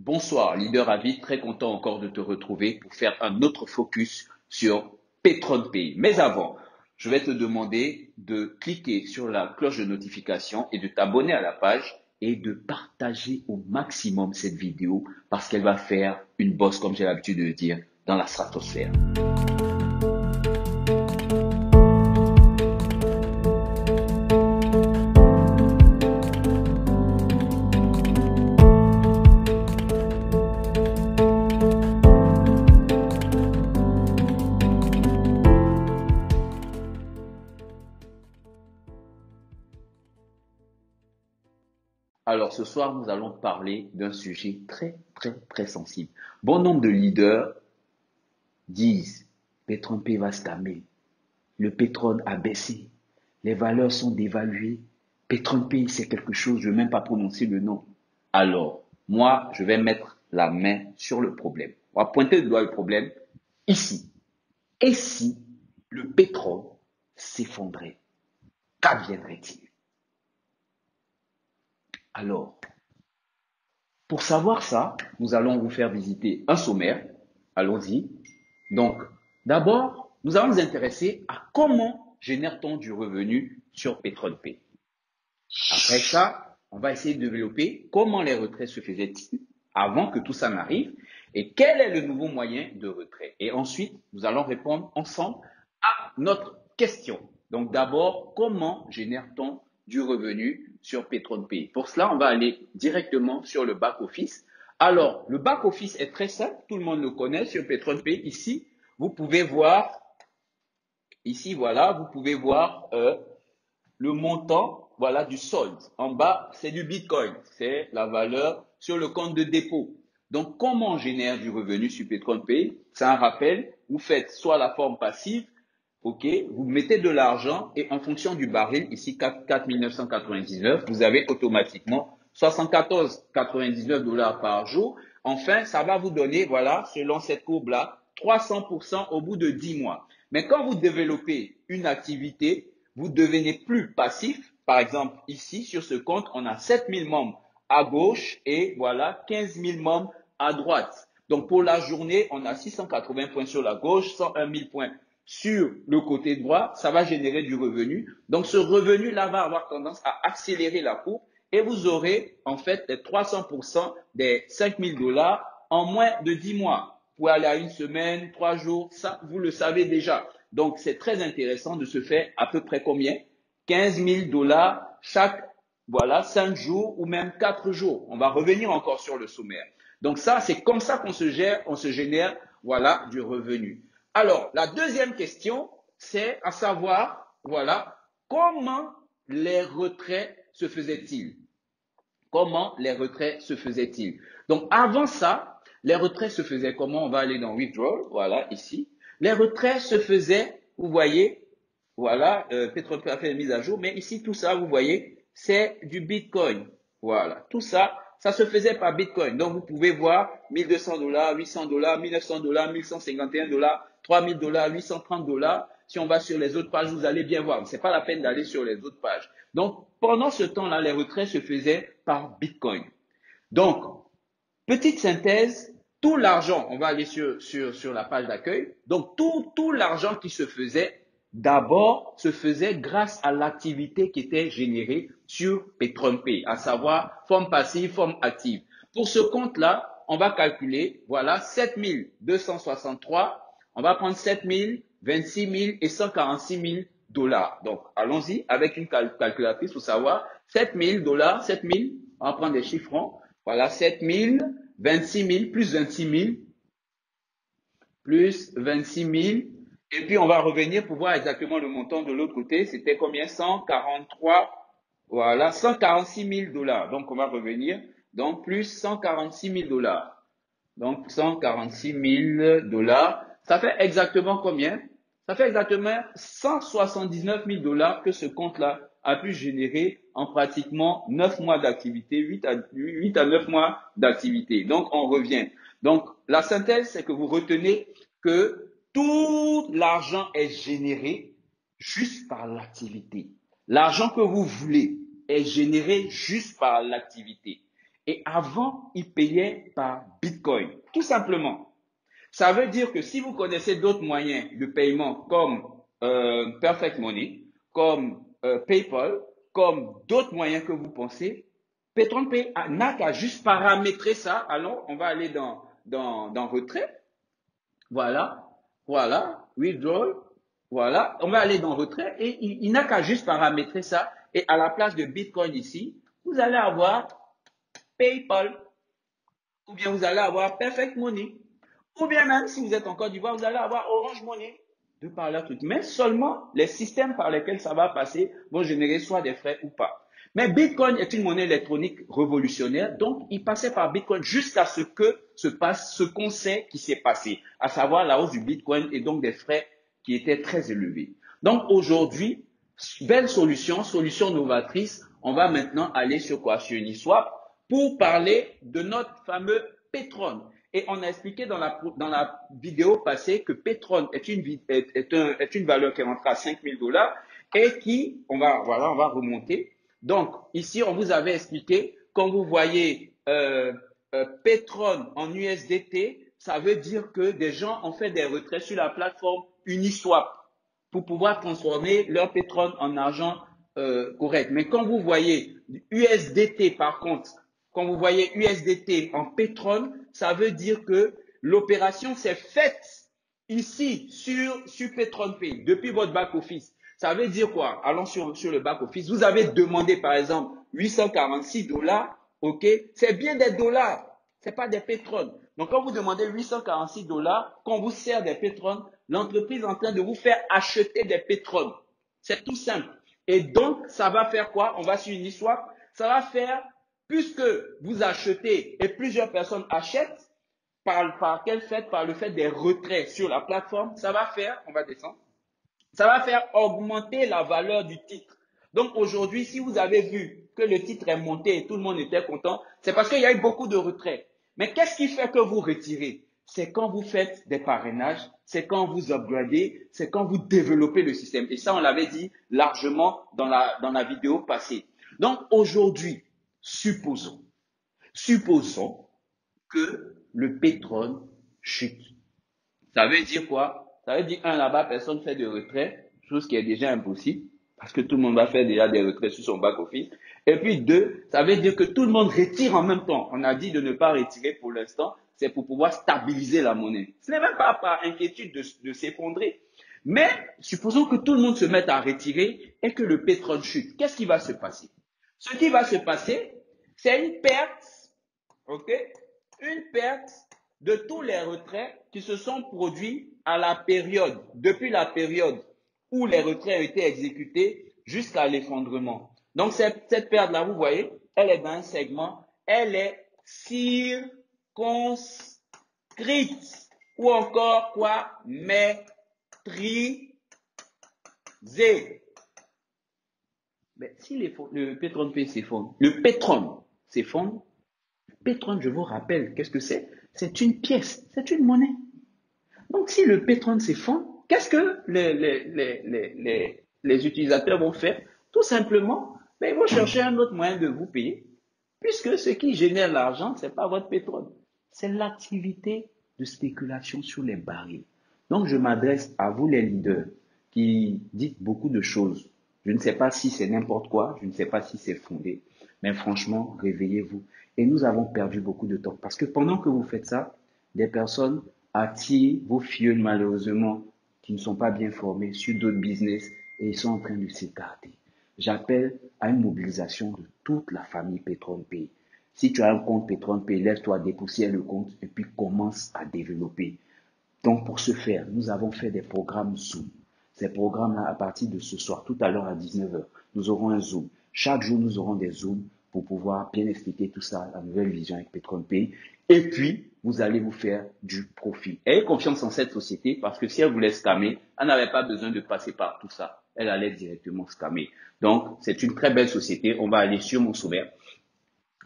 Bonsoir, leader Avid, très content encore de te retrouver pour faire un autre focus sur PetronPay. Mais avant, je vais te demander de cliquer sur la cloche de notification et de t'abonner à la page et de partager au maximum cette vidéo parce qu'elle va faire une bosse, comme j'ai l'habitude de le dire, dans la stratosphère. Alors, ce soir, nous allons parler d'un sujet très sensible. Bon nombre de leaders disent PetronPay va scammer, le pétrole a baissé, les valeurs sont dévaluées, PetronPay c'est quelque chose, je ne vais même pas prononcer le nom. Alors, moi, je vais mettre la main sur le problème. On va pointer du doigt le problème ici. Et si le pétrole s'effondrait, qu'adviendrait-il? Alors, pour savoir ça, nous allons vous faire visiter un sommaire. Allons-y. Donc, d'abord, nous allons nous intéresser à comment génère-t-on du revenu sur PetronPay. Après ça, on va essayer de développer comment les retraits se faisaient-ils avant que tout ça n'arrive et quel est le nouveau moyen de retrait. Et ensuite, nous allons répondre ensemble à notre question. Donc d'abord, comment génère-t-on du revenu sur PetronPay? Pour cela, on va aller directement sur le back-office. Alors, le back-office est très simple, tout le monde le connaît sur PetronPay. Ici, vous pouvez voir, voilà, vous pouvez voir le montant, voilà, du solde. En bas, c'est du Bitcoin. C'est la valeur sur le compte de dépôt. Donc, comment on génère du revenu sur PetronPay? C'est un rappel. Vous faites soit la forme passive, ok, vous mettez de l'argent et en fonction du baril, ici 4 999, vous avez automatiquement 74,99 dollars par jour. Enfin, ça va vous donner, voilà, selon cette courbe-là, 300% au bout de 10 mois. Mais quand vous développez une activité, vous devenez plus passif. Par exemple, ici, sur ce compte, on a 7000 membres à gauche et voilà 15 000 membres à droite. Donc, pour la journée, on a 680 points sur la gauche, 101 000 points sur le côté droit. Ça va générer du revenu. Donc, ce revenu-là va avoir tendance à accélérer la courbe et vous aurez en fait les 300% des 5 000 dollars en moins de 10 mois. Vous pouvez aller à une semaine, 3 jours, ça, vous le savez déjà. Donc, c'est très intéressant de se faire à peu près combien? 15 000 dollars chaque, voilà, 5 jours ou même 4 jours. On va revenir encore sur le sommaire. Donc ça, c'est comme ça qu'on se gère, on se génère, voilà, du revenu. Alors, la deuxième question, c'est à savoir, voilà, comment les retraits se faisaient-ils? Comment les retraits se faisaient-ils? Donc, avant ça, les retraits se faisaient comment? On va aller dans Withdrawal, voilà, ici. Les retraits se faisaient, vous voyez, voilà, PetronPay a fait une mise à jour, mais ici, tout ça, vous voyez, c'est du Bitcoin. Voilà, tout ça, ça se faisait par Bitcoin. Donc, vous pouvez voir 1200 dollars, 800 dollars, 1900 dollars, 1151 dollars, 3000 dollars, 830 dollars. Si on va sur les autres pages, vous allez bien voir. Ce n'est pas la peine d'aller sur les autres pages. Donc, pendant ce temps-là, les retraits se faisaient par Bitcoin. Donc, petite synthèse, tout l'argent, on va aller sur la page d'accueil. Donc, tout l'argent qui se faisait, d'abord, se faisait grâce à l'activité qui était générée sur PetronPay, à savoir forme passive, forme active. Pour ce compte-là, on va calculer, voilà, 7263. On va prendre 7000, 26 000 et 146 000 dollars. Donc, allons-y avec une calculatrice pour savoir 7 000 dollars, 7 000, on va prendre des chiffres ronds. Voilà, 7 000, 26 000, plus 26 000, plus 26 000. Et puis, on va revenir pour voir exactement le montant de l'autre côté. C'était combien? 143, voilà, 146 000 dollars. Donc, on va revenir. Donc, plus 146 000 dollars. Donc, 146 000 dollars. Ça fait exactement combien? Ça fait exactement 179 000 dollars que ce compte-là a pu générer en pratiquement 9 mois d'activité, 8 à 9 mois d'activité. Donc, on revient. Donc, la synthèse, c'est que vous retenez que tout l'argent est généré juste par l'activité. L'argent que vous voulez est généré juste par l'activité. Et avant, ils payaient par Bitcoin, tout simplement. Ça veut dire que si vous connaissez d'autres moyens de paiement comme Perfect Money, comme PayPal, comme d'autres moyens que vous pensez, PetronPay n'a qu'à juste paramétrer ça. Alors, on va aller dans retrait. Voilà, voilà, withdrawal. Voilà, on va aller dans retrait et il n'a qu'à juste paramétrer ça. Et à la place de Bitcoin ici, vous allez avoir PayPal ou bien vous allez avoir Perfect Money. Ou bien même, si vous êtes en Côte d'Ivoire, vous allez avoir Orange Money. De par là tout. Mais seulement les systèmes par lesquels ça va passer vont générer soit des frais ou pas. Mais Bitcoin est une monnaie électronique révolutionnaire, donc il passait par Bitcoin jusqu'à ce que se passe ce qu'on sait qui s'est passé, à savoir la hausse du Bitcoin et donc des frais qui étaient très élevés. Donc aujourd'hui, belle solution, solution novatrice, on va maintenant aller sur quoi? Sur Uniswap pour parler de notre fameux Petron. Et on a expliqué dans la vidéo passée que Petron est une valeur qui est rentrée à 5 000 dollars et qui, voilà, on va remonter. Donc, ici, on vous avait expliqué, quand vous voyez Petron en USDT, ça veut dire que des gens ont fait des retraits sur la plateforme Uniswap pour pouvoir transformer leur Petron en argent correct. Mais quand vous voyez USDT, par contre, quand vous voyez USDT en Petron, ça veut dire que l'opération s'est faite ici sur Petron Pay depuis votre back-office. Ça veut dire quoi? Allons sur le back-office. Vous avez demandé, par exemple, 846 dollars, ok? C'est bien des dollars, c'est pas des pétrones. Donc, quand vous demandez 846 dollars, quand vous sert des pétrones, l'entreprise est en train de vous faire acheter des pétrones. C'est tout simple. Et donc, ça va faire quoi? On va sur Uniswap. Ça va faire, puisque vous achetez et plusieurs personnes achètent, par quel fait? Par le fait des retraits sur la plateforme, ça va faire, on va descendre, ça va faire augmenter la valeur du titre. Donc aujourd'hui, si vous avez vu que le titre est monté et tout le monde était content, c'est parce qu'il y a eu beaucoup de retraits. Mais qu'est-ce qui fait que vous retirez? C'est quand vous faites des parrainages, c'est quand vous upgradez, c'est quand vous développez le système. Et ça, on l'avait dit largement dans la vidéo passée. Donc aujourd'hui, supposons que le pétrole chute. Ça veut dire quoi? Ça veut dire, un, là-bas, personne ne fait de retrait, chose qui est déjà impossible, parce que tout le monde va faire déjà des retraits sur son back-office. Et puis, deux, ça veut dire que tout le monde retire en même temps. On a dit de ne pas retirer pour l'instant, c'est pour pouvoir stabiliser la monnaie. Ce n'est même pas par inquiétude de s'effondrer. Mais supposons que tout le monde se mette à retirer et que le pétrole chute. Qu'est-ce qui va se passer? Ce qui va se passer, c'est une perte, ok? Une perte de tous les retraits qui se sont produits à la période, depuis la période où les retraits ont été exécutés jusqu'à l'effondrement. Donc cette perte-là, vous voyez, elle est dans un segment, elle est circonscrite ou encore quoi? Maîtrisée. Mais si le pétrole s'effondre, pétrole, je vous rappelle, qu'est-ce que c'est? C'est une pièce, c'est une monnaie. Donc, si le pétrole s'effondre, qu'est-ce que les utilisateurs vont faire? Tout simplement, ben, ils vont chercher un autre moyen de vous payer, puisque ce qui génère l'argent, ce n'est pas votre pétrole, c'est l'activité de spéculation sur les barils. Donc, je m'adresse à vous, les leaders, qui dites beaucoup de choses. Je ne sais pas si c'est n'importe quoi, je ne sais pas si c'est fondé, mais franchement, réveillez-vous. Et nous avons perdu beaucoup de temps, parce que pendant que vous faites ça, des personnes attirent vos filles, malheureusement, qui ne sont pas bien formés sur d'autres business et ils sont en train de s'écarter. J'appelle à une mobilisation de toute la famille Petron Pay. Si tu as un compte Petron Pay, laisse-toi dépoussiérer le compte et puis commence à développer. Donc, pour ce faire, nous avons fait des programmes Zoom. Ces programmes-là, à partir de ce soir, tout à l'heure à 19h, nous aurons un Zoom. Chaque jour, nous aurons des Zooms pour pouvoir bien expliquer tout ça, la nouvelle vision avec Petron Pay. Et puis, vous allez vous faire du profit. Ayez confiance en cette société parce que si elle voulait scammer, elle n'avait pas besoin de passer par tout ça. Elle allait directement scammer. Donc, c'est une très belle société. On va aller sur mon sommaire.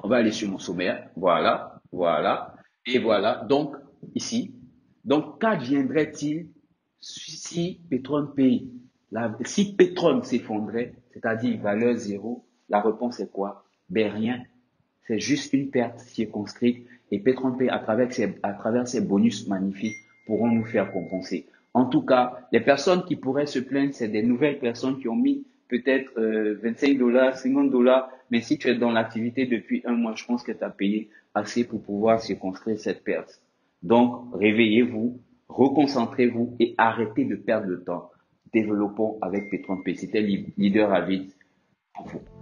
On va aller sur mon sommaire. Voilà, voilà. Et voilà. Donc, ici. Donc, qu'adviendrait-il si Petron paye, si Petron s'effondrait, c'est-à-dire valeur zéro, la réponse est quoi? Ben rien. c'est juste une perte circonscrite et Petron Pay, à travers ses bonus magnifiques, pourront nous faire compenser. En tout cas, les personnes qui pourraient se plaindre, c'est des nouvelles personnes qui ont mis peut-être 25 dollars, 50 dollars, mais si tu es dans l'activité depuis un mois, je pense que tu as payé assez pour pouvoir circonscrire cette perte. Donc, réveillez-vous, reconcentrez-vous et arrêtez de perdre le temps. Développons avec Petron P. C'était leader à vide pour vous.